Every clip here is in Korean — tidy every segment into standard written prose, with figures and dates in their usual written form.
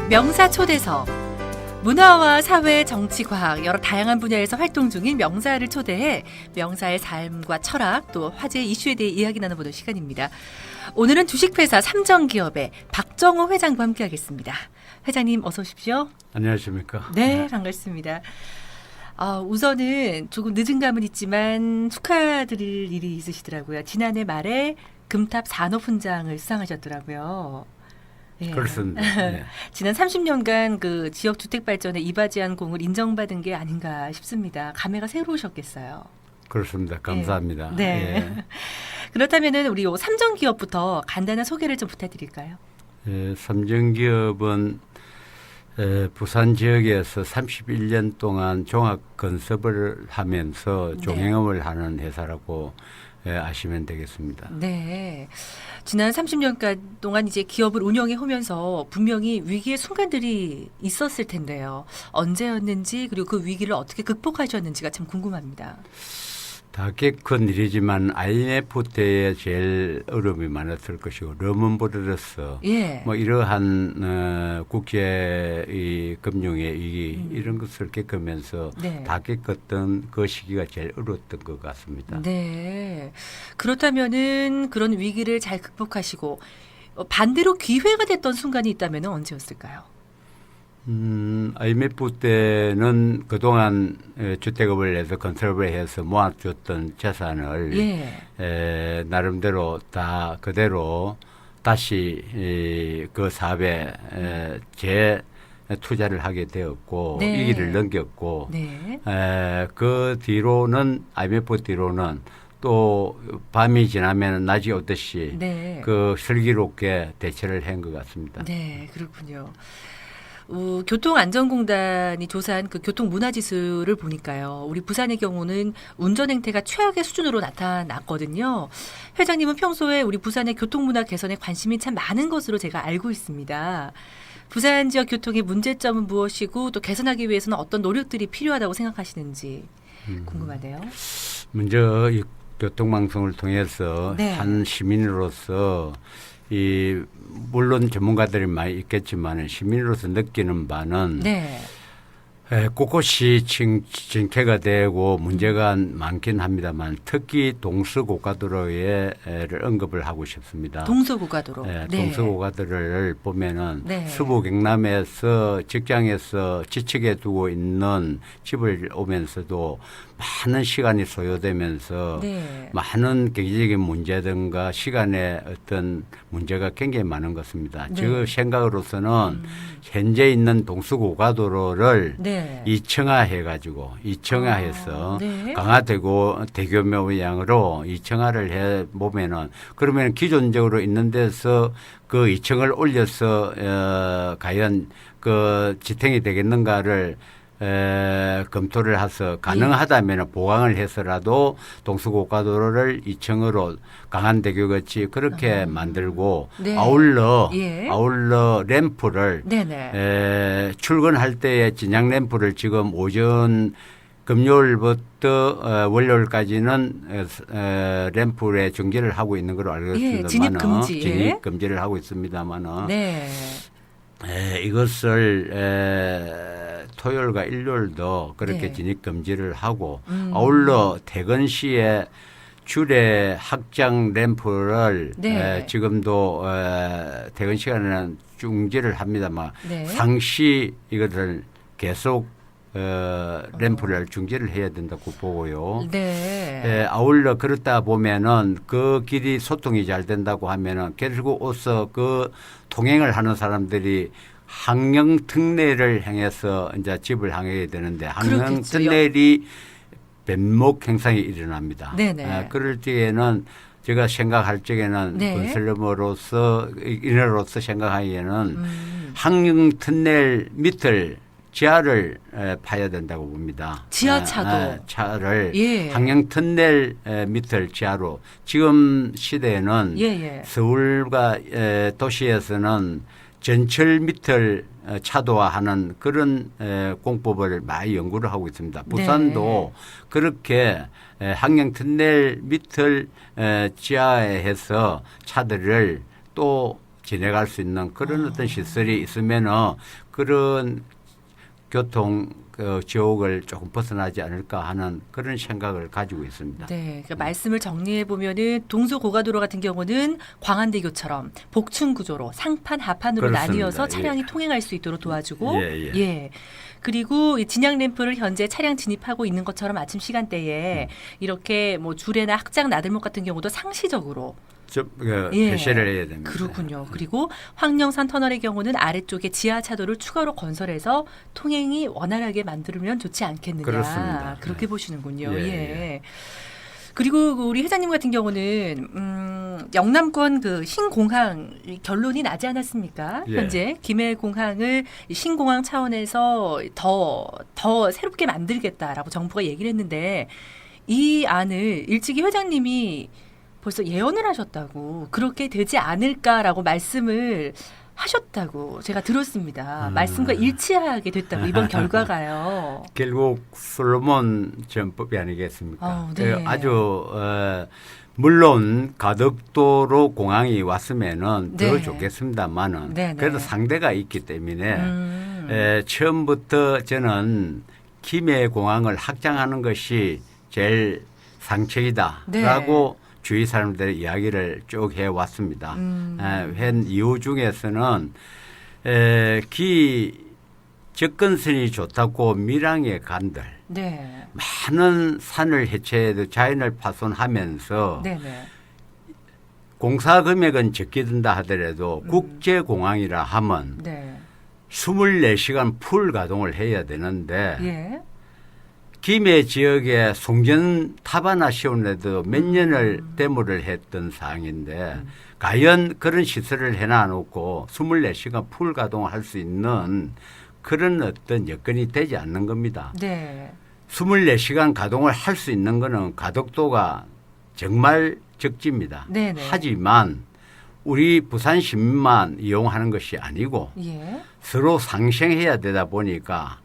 명사 초대석. 문화와 사회, 정치, 과학 여러 다양한 분야에서 활동 중인 명사를 초대해 명사의 삶과 철학 또 화제 이슈에 대해 이야기 나눠보는 시간입니다. 오늘은 주식회사 삼정기업의 박정호 회장과 함께하겠습니다. 회장님 어서 오십시오. 안녕하십니까. 네, 반갑습니다. 우선은 조금 늦은 감은 있지만 축하드릴 일이 있으시더라고요. 지난해 말에 금탑 산업훈장을 수상하셨더라고요. 예. 그렇습니다. 네. 지난 30년간 그 지역 주택 발전에 이바지한 공을 인정받은 게 아닌가 싶습니다. 감회가 새로우셨겠어요. 그렇습니다. 감사합니다. 예. 네. 예. 그렇다면은 우리 삼정기업부터 간단한 소개를 좀 부탁드릴까요? 예, 삼정기업은 부산 지역에서 31년 동안 종합 건설을 하면서 종행업을 하는 회사라고 아시면 되겠습니다. 네. 지난 30년간 동안 이제 기업을 운영해 오면서 분명히 위기의 순간들이 있었을 텐데요. 언제였는지 그리고 그 위기를 어떻게 극복하셨는지가 참 궁금합니다. 다 큰 일이지만 IMF 때에 제일 어려움이 많았을 것이고 르먼 브라더스 예. 뭐 이러한 국제의 금융의 위기 이런 것을 겪으면서 네. 다 겪었던 그 시기가 제일 어려웠던 것 같습니다. 네. 그렇다면은 그런 위기를 잘 극복하시고 반대로 기회가 됐던 순간이 있다면 언제였을까요? IMF 때는 그동안 주택업을 해서 건설업을 해서 모아줬던 재산을 나름대로 다 그대로 다시 그 사업에 재투자를 하게 되었고 네. 위기를 넘겼고 네. 그 뒤로는 IMF 뒤로는 또 밤이 지나면 낮이 오듯이 네. 그 슬기롭게 대처를 한 것 같습니다. 네, 그렇군요. 교통안전공단이 조사한 그 교통문화지수를 보니까요. 우리 부산의 경우는 운전 행태가 최악의 수준으로 나타났거든요. 회장님은 평소에 우리 부산의 교통문화 개선에 관심이 참 많은 것으로 제가 알고 있습니다. 부산 지역 교통의 문제점은 무엇이고 또 개선하기 위해서는 어떤 노력들이 필요하다고 생각하시는지 궁금하네요. 먼저 이 교통방송을 통해서 네. 한 시민으로서 물론 전문가들이 많이 있겠지만 시민으로서 느끼는 바는 네. 곳곳이 정체가 되고 문제가 많긴 합니다만 특히 동서고가도로를 언급을 하고 싶습니다. 동서고가도로. 네, 네. 동서고가도로를 보면은 네. 수부 경남에서 직장에서 지치게 두고 있는 집을 오면서도 많은 시간이 소요되면서 네. 많은 경제적인 문제든가 시간의 어떤 문제가 굉장히 많은 것 같습니다. 네. 그 생각으로서는 현재 있는 동서고가도로를 네. 이층화해가지고 이층화해서 네. 강화되고 대교 모양으로 이층화를 해 보면은 그러면 기존적으로 있는 데서 그 2층을 올려서 과연 그 지탱이 되겠는가를 검토를 해서 가능하다면 보강을 해서라도 동서고가도로를 2층으로 강한대교 같이 그렇게 만들고 네. 아울러 예. 램프를 네네. 출근할 때의 진양 램프를 지금 오전 금요일부터 월요일까지는 램프에 중지를 하고 있는 걸로 알고 있습니다만 진입 금지를 하고 있습니다만은 네. 이것을 토요일과 일요일도 그렇게 네. 진입 금지를 하고 아울러 퇴근 시에 주례 확장 램프를 지금도 퇴근 시간에는 중지를 합니다만 네. 상시 이것을 계속 램프를 중지를 해야 된다고 보고요. 네. 아울러 그렇다 보면은 그 길이 소통이 잘 된다고 하면은 결국 어서 그 통행을 하는 사람들이 항영 특례를 향해서 이제 집을 향하게 되는데 항영 특례이 변목 현상이 일어납니다. 네네. 그럴 때에는 제가 생각할 적에는 건설업으로서 인허로서 생각하기에는 항영 특례 밑을 지하를 파야 된다고 봅니다. 지하차도. 차를 항영 터널 밑을 지하로 지금 시대에는 서울과 도시에서는 전철 밑을 차도화하는 그런 공법을 많이 연구를 하고 있습니다. 부산도 그렇게 항영 터널 밑을 지하에 해서 차들을 또 지내갈 수 있는 그런 어떤 시설이 있으면은 그런 교통 그 지옥을 조금 벗어나지 않을까 하는 그런 생각을 가지고 있습니다. 네, 그러니까 말씀을 정리해 보면은 동서고가도로 같은 경우는 광안대교처럼 복층 구조로 상판 하판으로 그렇습니다. 나뉘어서 예. 차량이 통행할 수 있도록 도와주고, 예. 그리고 이 진양 램프를 현재 차량 진입하고 있는 것처럼 아침 시간대에 이렇게 뭐 주례나 학장 나들목 같은 경우도 상시적으로 개시를 해야 됩니다. 그렇군요. 그리고 황령산 터널의 경우는 아래쪽에 지하 차도를 추가로 건설해서 통행이 원활하게 만들면 좋지 않겠느냐. 그렇습니다. 그렇게 네. 보시는군요. 예, 예. 예. 그리고 우리 회장님 같은 경우는 영남권 그 신공항 결론이 나지 않았습니까? 예. 현재 김해공항을 신공항 차원에서 더 새롭게 만들겠다라고 정부가 얘기를 했는데 이 안을 일찍이 회장님이 벌써 예언을 하셨다고 그렇게 되지 않을까라고 말씀을 하셨다고 제가 들었습니다. 말씀과 일치하게 됐다고 이번 결과가요. 결국 솔로몬 전법이 아니겠습니까? 네. 아주 물론 가덕도로 공항이 왔으면은 더 네. 좋겠습니다만은 네, 네. 그래도 상대가 있기 때문에 처음부터 저는 김해 공항을 확장하는 것이 제일 상책이다라고 주위 사람들의 이야기를 쭉 해왔습니다. 한 이유 중에서는 접근선이 좋다고 밀양에 간들 네. 많은 산을 해체해도 자연을 파손하면서 네네. 공사 금액은 적게 든다 하더라도 국제공항이라 하면 네. 24시간 풀 가동을 해야 되는데 예. 김해 지역에 송전탑 하나 씌우는데도 몇 년을 데모를 했던 사항인데 과연 그런 시설을 해놔놓고 24시간 풀 가동할 수 있는 그런 어떤 여건이 되지 않는 겁니다. 네. 24시간 가동을 할 수 있는 거는 가덕도가 정말 적지입니다. 네네. 하지만 우리 부산 시민만 이용하는 것이 아니고 예. 서로 상생해야 되다 보니까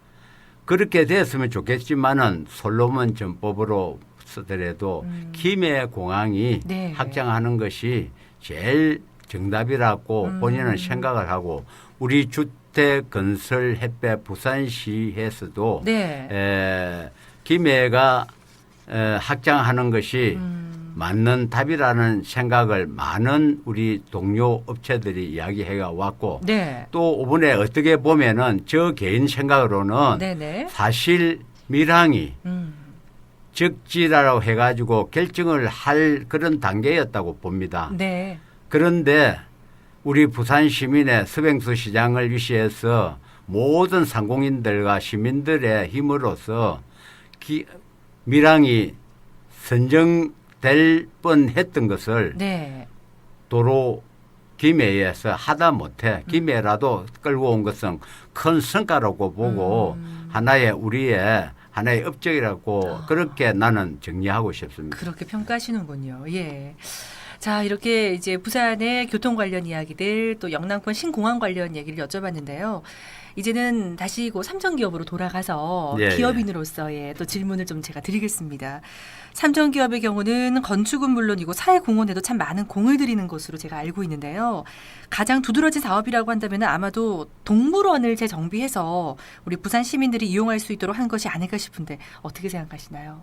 그렇게 됐으면 좋겠지만은 솔로몬 전법으로 쓰더라도 김해 공항이 네. 확장하는 것이 제일 정답이라고 본인은 생각을 하고 우리 주택 건설 협회 부산시에서도 네. 김해가 확장하는 것이 맞는 답이라는 생각을 많은 우리 동료 업체들이 이야기해 왔고 네. 또 이번에 어떻게 보면은 저 개인 생각으로는 네네. 사실 밀항이 적지라고 해가지고 결정을 할 그런 단계였다고 봅니다. 네. 그런데 우리 부산 시민의 서병수 시장을 위시해서 모든 상공인들과 시민들의 힘으로서 밀항이 선정될 뻔했던 것을 네. 도로 김해에서 하다 못해 김해라도 끌고 온 것은 큰 성과라고 보고 우리의 하나의 업적이라고 그렇게 나는 정리하고 싶습니다. 그렇게 평가하시는군요. 예. 자, 이렇게 이제 부산의 교통 관련 이야기들 또 영남권 신공항 관련 얘기를 여쭤봤는데요. 이제는 다시 삼성기업으로 돌아가서 예, 기업인으로서의 또 질문을 좀 제가 드리겠습니다. 삼성기업의 경우는 건축은 물론이고 사회공헌에도 참 많은 공을 들이는 것으로 제가 알고 있는데요. 가장 두드러진 사업이라고 한다면 아마도 동물원을 재정비해서 우리 부산 시민들이 이용할 수 있도록 한 것이 아닐까 싶은데 어떻게 생각하시나요?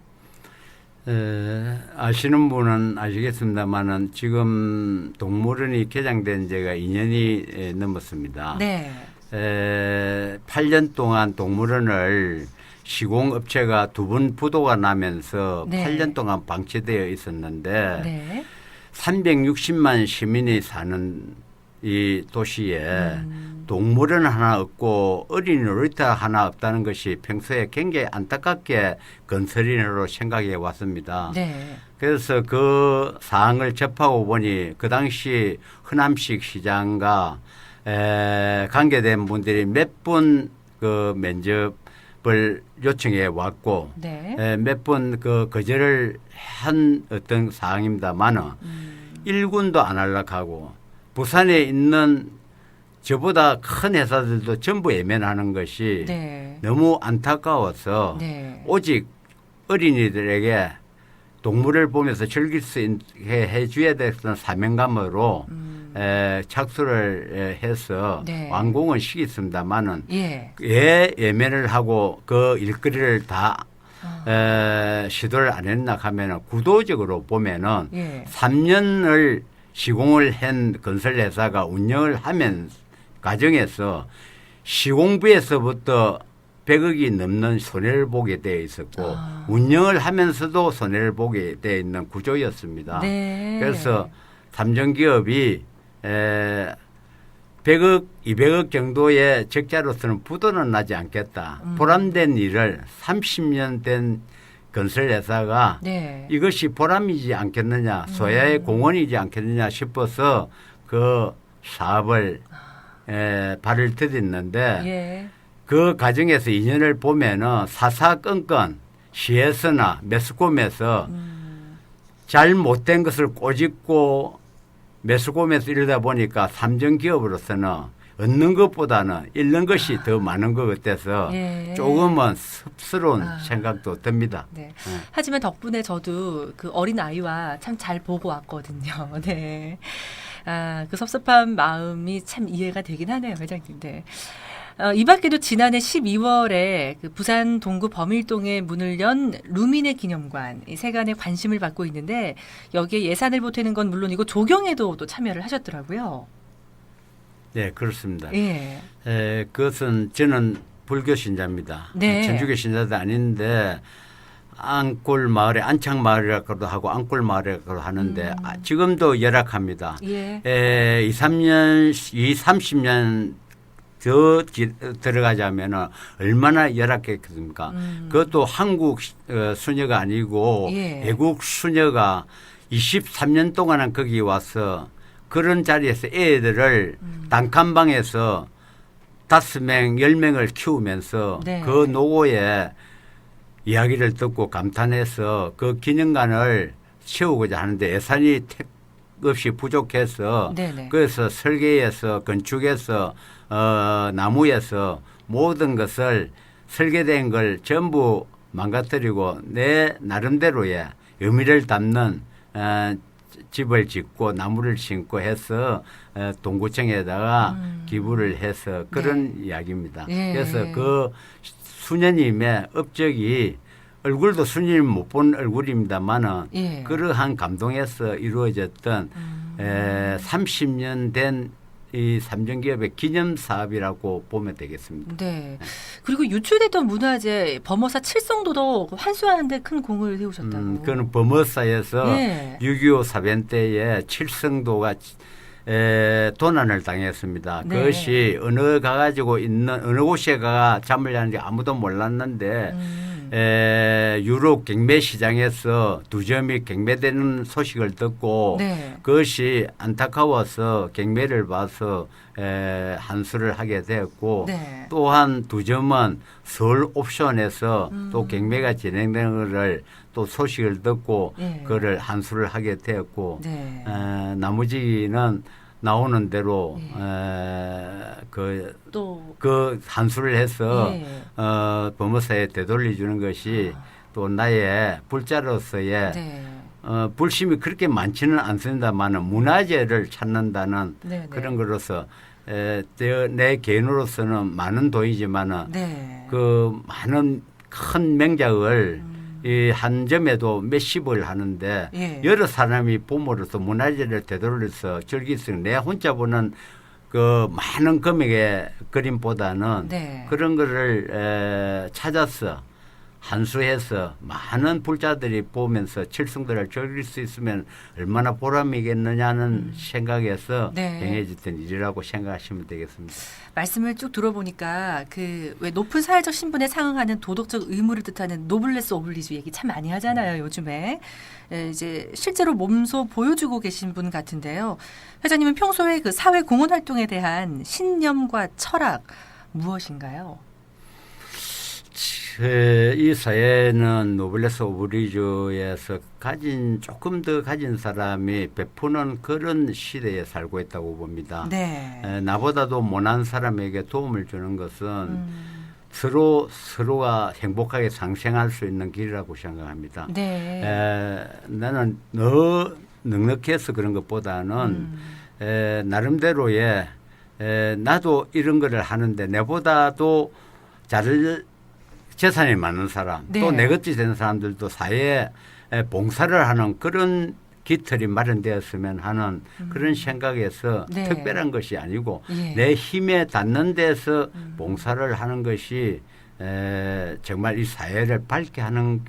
아시는 분은 아시겠습니다만은 지금 동물원이 개장된 지가 2년이 넘었습니다. 네. 8년 동안 동물원을 시공업체가 2번 부도가 나면서 네. 8년 동안 방치되어 있었는데 네. 360만 시민이 사는 이 도시에 동물원 하나 없고 어린이 놀이터 하나 없다는 것이 평소에 굉장히 안타깝게 건설인으로 생각해 왔습니다. 네. 그래서 그 사항을 접하고 보니 그 당시 허남식 시장과 관계된 분들이 몇 번 그 면접을 요청해 왔고 네. 몇 번 그 거절을 한 어떤 사항입니다만은 일군도 안 하려고 부산에 있는 저보다 큰 회사들도 전부 외면하는 것이 네. 너무 안타까워서 네. 오직 어린이들에게 동물을 보면서 즐길 수 있게 해줘야 되는 사명감으로 착수를 해서 네. 완공은 시켰습니다만은 예. 예매를 하고 그 일거리를 다 시도를 안 했나 하면은 구도적으로 보면은 예. 3년을 시공을 한 건설회사가 운영을 하면 과정에서 시공부에서부터 100억이 넘는 손해를 보게 되어 있었고 운영을 하면서도 손해를 보게 되어 있는 구조였습니다. 네. 그래서 삼성기업이 100억, 200억 정도의 적자로서는 부도는 나지 않겠다. 보람된 일을 30년 된 건설회사가 네. 이것이 보람이지 않겠느냐, 소야의 공헌이지 않겠느냐 싶어서 그 사업을 발을 들였는데 예. 그 과정에서 인연을 보면은 사사건건 시에서나 매스컴에서 잘 못된 것을 꼬집고 매스컴에서 이러다 보니까 삼성기업으로서는 얻는 것보다는 잃는 것이 더 많은 것 같아서 예. 조금은 섭스러운 생각도 듭니다. 네. 네. 하지만 덕분에 저도 그 어린 아이와 참 잘 보고 왔거든요. 네. 그 섭섭한 마음이 참 이해가 되긴 하네요, 회장님. 네. 이 밖에도 지난해 12월에 그 부산 동구 범일동에 문을 연 루미네 기념관, 이 세간의 관심을 받고 있는데 여기에 예산을 보태는 건 물론이고 조경에도 또 참여를 하셨더라고요. 네, 그렇습니다. 예. 그것은 저는 불교 신자입니다. 네. 천주교 신자도 아닌데 안골 마을에 안창 마을이라고도 하고 안골 마을이라고 하는데 지금도 열악합니다. 예. 2, 30년 더 들어가자면은 얼마나 열악했겠습니까? 그것도 한국 수녀가 아니고 예. 외국 수녀가 23년 동안은 거기 와서 그런 자리에서 애들을 단칸방에서 5명, 10명을 키우면서 네. 그 노고에 이야기를 듣고 감탄해서 그 기념관을 세우고자 하는데 예산이 택없이 부족해서 네네. 그래서 설계에서 건축에서 나무에서 모든 것을 설계된 걸 전부 망가뜨리고 내 나름대로의 의미를 담는 집을 짓고 나무를 심고 해서 동구청에다가 기부를 해서 그런 이야기입니다. 예. 그래서 그 수녀님의 업적이 얼굴도 수녀님 못 본 얼굴입니다만은 예. 그러한 감동에서 이루어졌던 30년 된 이 삼성기업의 기념 사업이라고 보면 되겠습니다. 네. 그리고 유출됐던 문화재 범어사 칠성도도 환수하는데 큰 공을 세우셨다고. 그는 범어사에서 예. 6.25 사변 때에 칠성도가 도난을 당했습니다. 네. 그것이 어느 가가지고 있는 어느 곳에 가 잠을 자는지 아무도 몰랐는데 유럽 경매 시장에서 두 점이 경매되는 소식을 듣고 네. 그것이 안타까워서 경매를 봐서 환수를 하게 되었고 네. 또한 두 점은 서울 옵션에서 또 경매가 진행되는 것을 또 소식을 듣고 예. 그를 환수를 하게 되었고 네. 나머지는 나오는 대로 또 그 환수를 해서 예. 범어사에 되돌려주는 것이 또 나의 불자로서의 네. 불심이 그렇게 많지는 않습니다만 문화재를 찾는다는 네, 네. 그런 것으로서 내 개인으로서는 많은 돈이지만은 네. 그 많은 큰 명작을 이 한 점에도 몇십을 하는데 예. 여러 사람이 봄으로서 문화재를 되돌려서 즐길 수 있는 내 혼자 보는 그 많은 금액의 그림보다는 네. 그런 거를 찾아서 한수해서 많은 불자들이 보면서 칠성들을 즐길 수 있으면 얼마나 보람이겠느냐는 생각에서 네. 행해졌던 일이라고 생각하시면 되겠습니다. 말씀을 쭉 들어보니까 그 왜 높은 사회적 신분에 상응하는 도덕적 의무를 뜻하는 노블레스 오블리주 얘기 참 많이 하잖아요, 요즘에. 이제 실제로 몸소 보여주고 계신 분 같은데요. 회장님은 평소에 그 사회 공헌 활동에 대한 신념과 철학 무엇인가요? 이 사회는 노블레스 오브리주에서 조금 더 가진 사람이 베푸는 그런 시대에 살고 있다고 봅니다. 네. 나보다도 못난 사람에게 도움을 주는 것은 서로가 행복하게 상생할 수 있는 길이라고 생각합니다. 네. 나는 너 넉넉해서 그런 것보다는 나름대로의 나도 이런 거를 하는데 내보다도 잘 재산이 많은 사람 네. 또 내것이 되는 사람들도 사회에 봉사를 하는 그런 깃털이 마련되었으면 하는 그런 생각에서 네. 특별한 것이 아니고 예. 내 힘에 닿는 데서 봉사를 하는 것이 정말 이 사회를 밝게 하는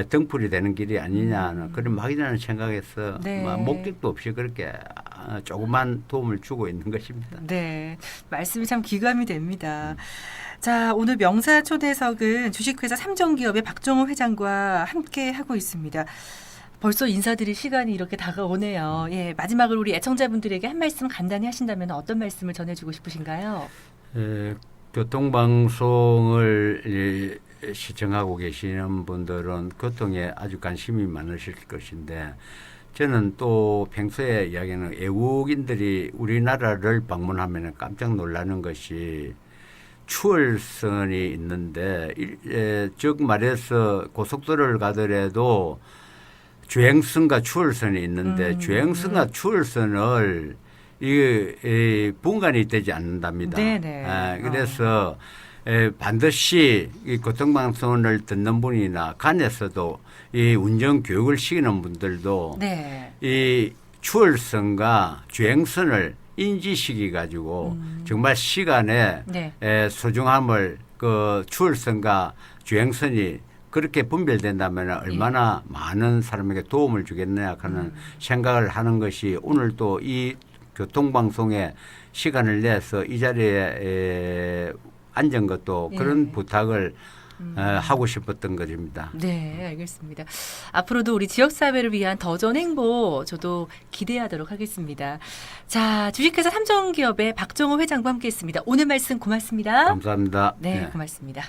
등불이 되는 길이 아니냐는 그런 막연한 생각에서 네. 목적도 없이 그렇게 조그만 도움을 주고 있는 것입니다. 네, 말씀이 참 기감이 됩니다. 자, 오늘 명사 초대석은 주식회사 삼정기업의 박정호 회장과 함께 하고 있습니다. 벌써 인사드릴 시간이 이렇게 다가오네요. 예, 마지막으로 우리 애청자분들에게 한 말씀 간단히 하신다면 어떤 말씀을 전해주고 싶으신가요? 교통방송을 시청하고 계시는 분들은 교통에 아주 관심이 많으실 것인데 저는 또 평소에 이야기하는 외국인들이 우리나라를 방문하면 깜짝 놀라는 것이 추월선이 있는데 즉 말해서 고속도로를 가더라도 주행선과 추월선이 있는데 주행선과 추월선을 이 분간이 되지 않는답니다. 네네. 그래서 반드시 이 교통방송을 듣는 분이나 간에서도 이 운전 교육을 시키는 분들도 네. 이 추월선과 주행선을 인지시키 가지고 정말 시간에 네. 소중함을 그 추월선과 주행선이 그렇게 분별된다면 얼마나 많은 사람에게 도움을 주겠느냐 하는 생각을 하는 것이 오늘 또 이 교통방송에 시간을 내서 이 자리에 앉은 것도 그런 예. 부탁을 하고 싶었던 것입니다. 네, 알겠습니다. 앞으로도 우리 지역사회를 위한 더 좋은 행보 저도 기대하도록 하겠습니다. 자, 주식회사 삼정기업의 박정호 회장과 함께했습니다. 오늘 말씀 고맙습니다. 감사합니다. 네, 네. 고맙습니다.